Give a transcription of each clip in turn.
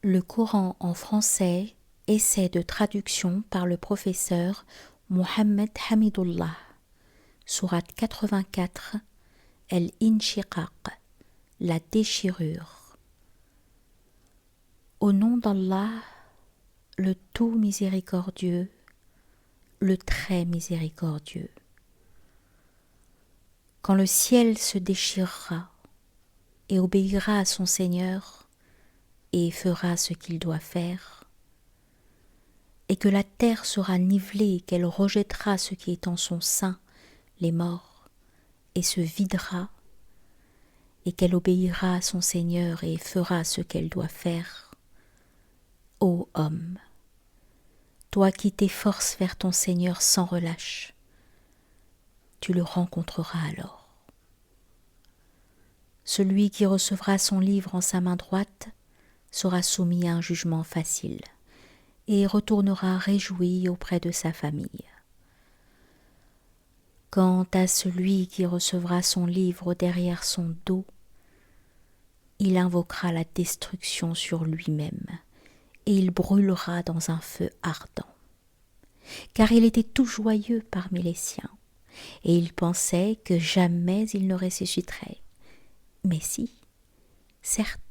Le Coran en français, essai de traduction par le professeur Mohammed Hamidullah. Sourate 84, El-Inshiqaq, la déchirure. Au nom d'Allah, le tout miséricordieux, le très miséricordieux. Quand le ciel se déchirera et obéira à son Seigneur, et fera ce qu'il doit faire, et que la terre sera nivelée et qu'elle rejettera ce qui est en son sein, les morts, et se videra, et qu'elle obéira à son Seigneur et fera ce qu'elle doit faire. Ô homme, toi qui t'efforces vers ton Seigneur sans relâche, tu le rencontreras alors. Celui qui recevra son livre en sa main droite sera soumis à un jugement facile et retournera réjoui auprès de sa famille. Quant à celui qui recevra son livre derrière son dos, il invoquera la destruction sur lui-même et il brûlera dans un feu ardent. Car il était tout joyeux parmi les siens et il pensait que jamais il ne ressusciterait. Mais si, certes,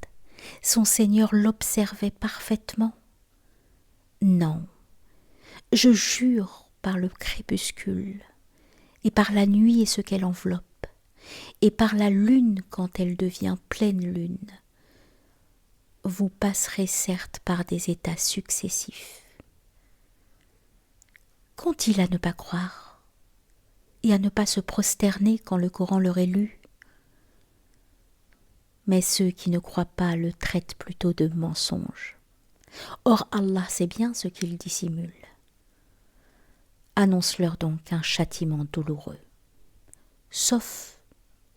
son Seigneur l'observait parfaitement. Non, je jure par le crépuscule, et par la nuit et ce qu'elle enveloppe, et par la lune quand elle devient pleine lune. Vous passerez certes par des états successifs. Qu'ont-ils à ne pas croire, et à ne pas se prosterner quand le Coran leur est lu? Mais ceux qui ne croient pas le traitent plutôt de mensonge. Or Allah sait bien ce qu'ils dissimulent. Annonce-leur donc un châtiment douloureux. Sauf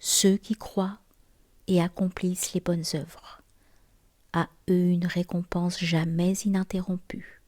ceux qui croient et accomplissent les bonnes œuvres. À eux une récompense jamais ininterrompue.